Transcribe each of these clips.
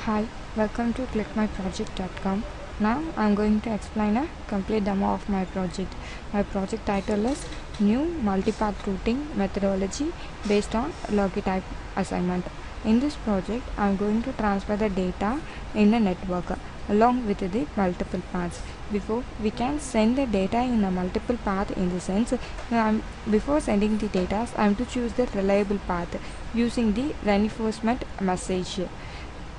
Hi, welcome to clickmyproject.com. Now I'm going to explain a complete demo of my project. My project title is New Multipath Routing Methodology based on Logit type assignment. In this project, I'm going to transfer the data in a network along with the multiple paths. Before we can send the data in a multiple path, in the sense before sending the data, I'm to choose the reliable path using the reinforcement message.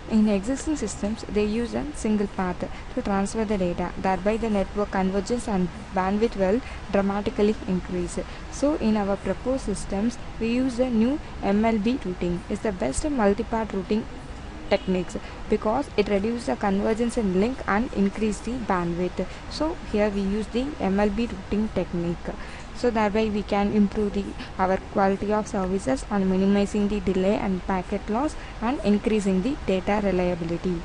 In existing systems, they use a single path to transfer the data. Thereby, the network convergence and bandwidth will dramatically increase. So, in our proposed systems, we use the new MLB routing. It's the best multipath routing techniques because it reduces the convergence in link and increase the bandwidth. So here we use the MLB routing technique. So thereby we can improve our quality of services and minimizing the delay and packet loss and increasing the data reliability.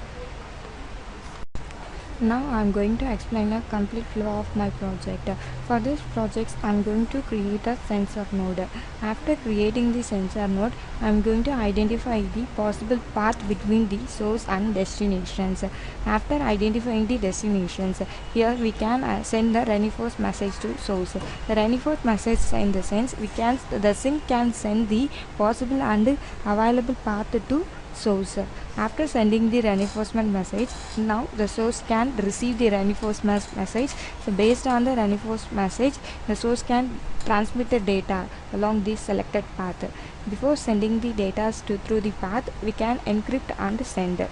Now I am going to explain a complete flow of my project. For this project I am going to create a sensor node. After creating the sensor node, I am going to identify the possible path between the source and destinations. After identifying the destinations, here we can send the reinforced message to source. The reinforced message in the sense the sync can send the possible and available path to source. After sending the reinforcement message, now the source can receive the reinforcement message. So based on the reinforced message, the source can transmit the data along the selected path. Before sending the data through the path, we can encrypt and send,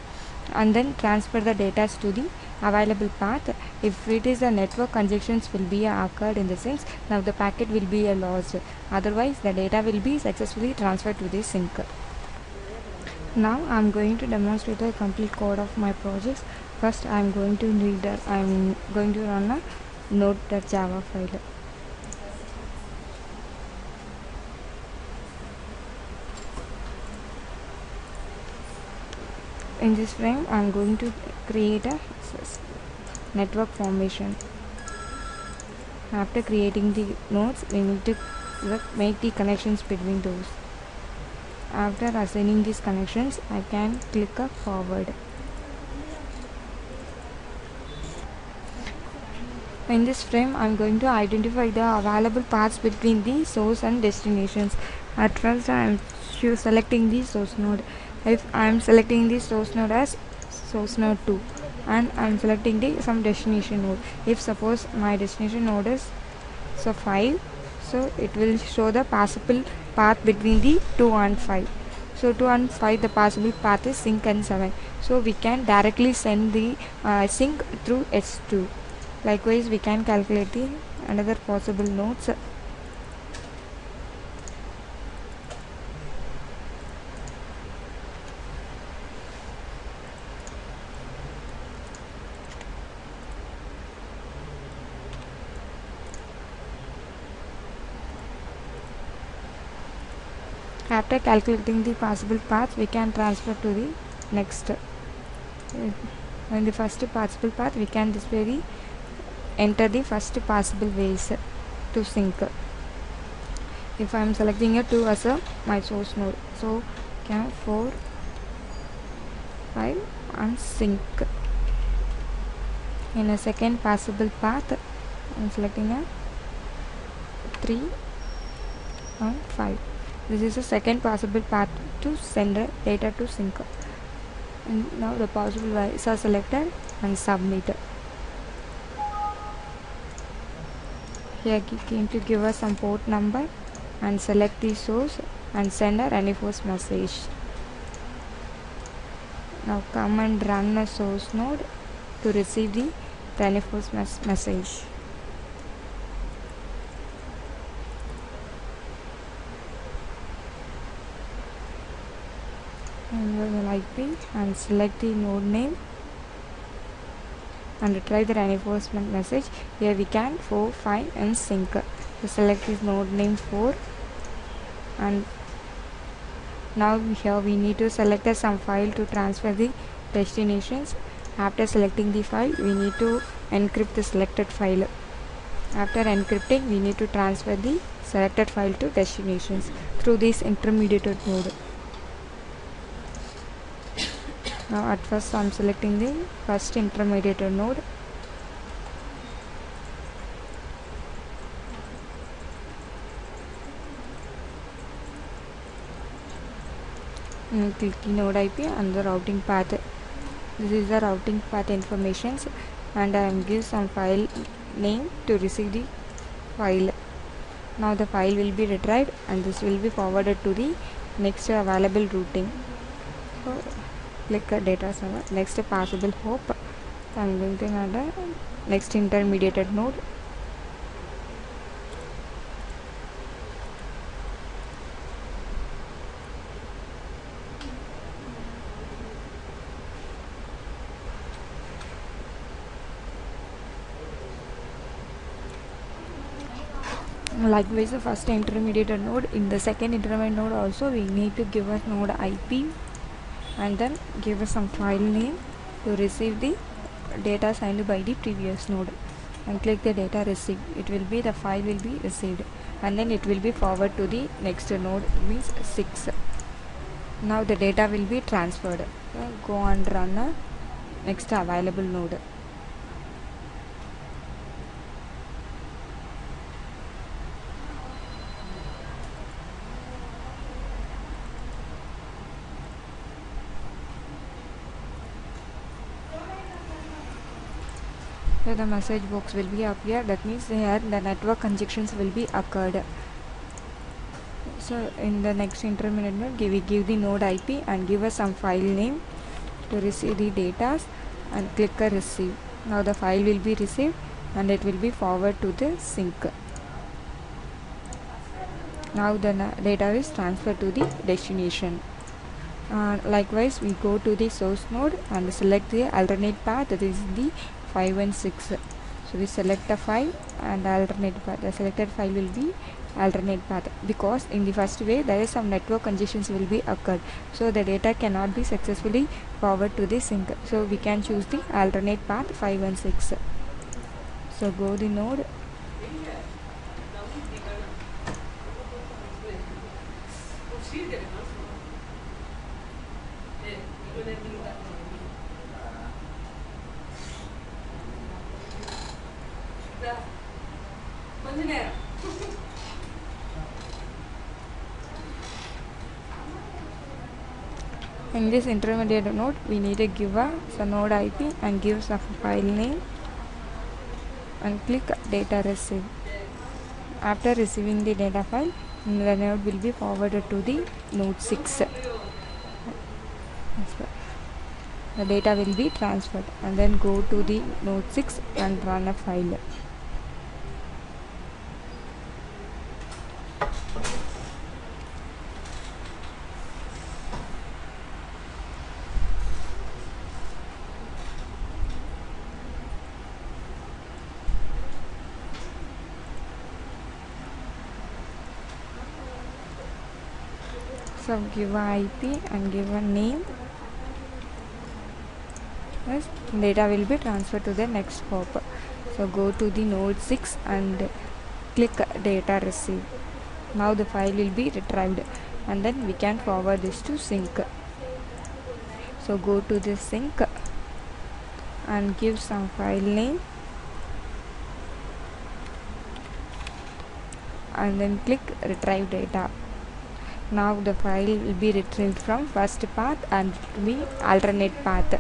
and then transfer the data to the available path. If it is a network congestions will be occurred, in the sense now the packet will be lost. Otherwise the data will be successfully transferred to the sink. Now I am going to demonstrate the complete code of my projects. First I am going to run a node.java file. In this frame I am going to create a network formation. After creating the nodes, we need to make the connections between those. After assigning these connections, I can click a forward. In this frame, I am going to identify the available paths between the source and destinations. At first, I am selecting the source node. If I am selecting the source node as source node 2, and I am selecting some destination node. If suppose my destination node is 5, so it will show the possible path between the 2 and 5. So 2 and 5, the possible path is sync and 7. So we can directly send the sync through S2. Likewise, we can calculate the another possible nodes. After calculating the possible paths, we can transfer to the next. In the first possible path, we can enter the first possible ways to sync. If I am selecting a 2 as my source node, so can 4, 5 and sync. In a second possible path, I am selecting a 3 and 5. This is the second possible path to send data to sync. And now the possible ways are selected and submit. Here came to give us some port number and select the source and send a reinforced message. Now come and run a source node to receive the reinforced message. IP and select the node name and retry the reinforcement message. Here we can 4, 5 and sync. So select this node name 4, and now here we need to select some file to transfer the destinations. After selecting the file, we need to encrypt the selected file. After encrypting, we need to transfer the selected file to destinations through this intermediate node. Now at first I'm selecting the first intermediate node. Click the node IP and the routing path. This is the routing path informations, and I am give some file name to receive the file. Now the file will be retrieved and this will be forwarded to the next available routing. So click data server. Next possible hop. I am going to add a next intermediate node. Likewise, the first intermediate node, in the second intermediate node also we need to give us node IP and then give us some file name to receive the data signed by the previous node, and click the data receive. It will be the file will be received and then it will be forwarded to the next node, means 6. Now the data will be transferred. Go and run a next available node. So the message box will be appear. That means here the network conjunctions will be occurred. So in the next intermediate node, we give the node IP and give us some file name to receive the data and click a receive. Now the file will be received and it will be forwarded to the sink. Now the data is transferred to the destination. Likewise, we go to the source node and select the alternate path, that is the 5 and 6. So we select a file and alternate path. The selected file will be alternate path, because in the first way there is some network congestions will be occurred, so the data cannot be successfully forwarded to the sink. So we can choose the alternate path 5 and 6. So go the node. In this intermediate node, we need to give a node IP and give some file name and click data receive. After receiving the data file, the node will be forwarded to the node 6. The data will be transferred and then go to the node 6 and run a file. So give a IP and give a name. Yes, data will be transferred to the next hop. So go to the node 6 and click data receive. Now the file will be retrieved and then we can forward this to sink. So go to the sink and give some file name and then click retrieve data. Now the file will be retrieved from first path and be alternate path.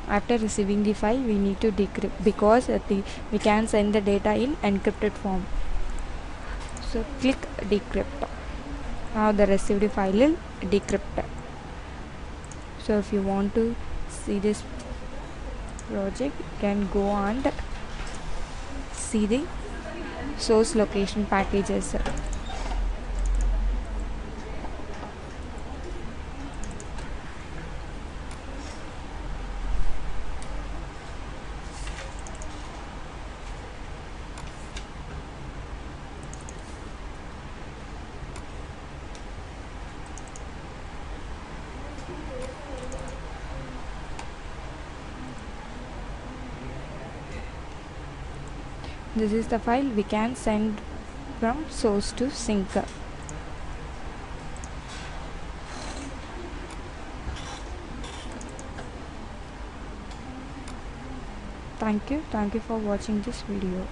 After receiving the file, we need to decrypt, because we can send the data in encrypted form. So click decrypt. Now the received file will decrypt. So if you want to see this project, you can go and see the source location packages. This is the file we can send from source to sink. Thank you for watching this video.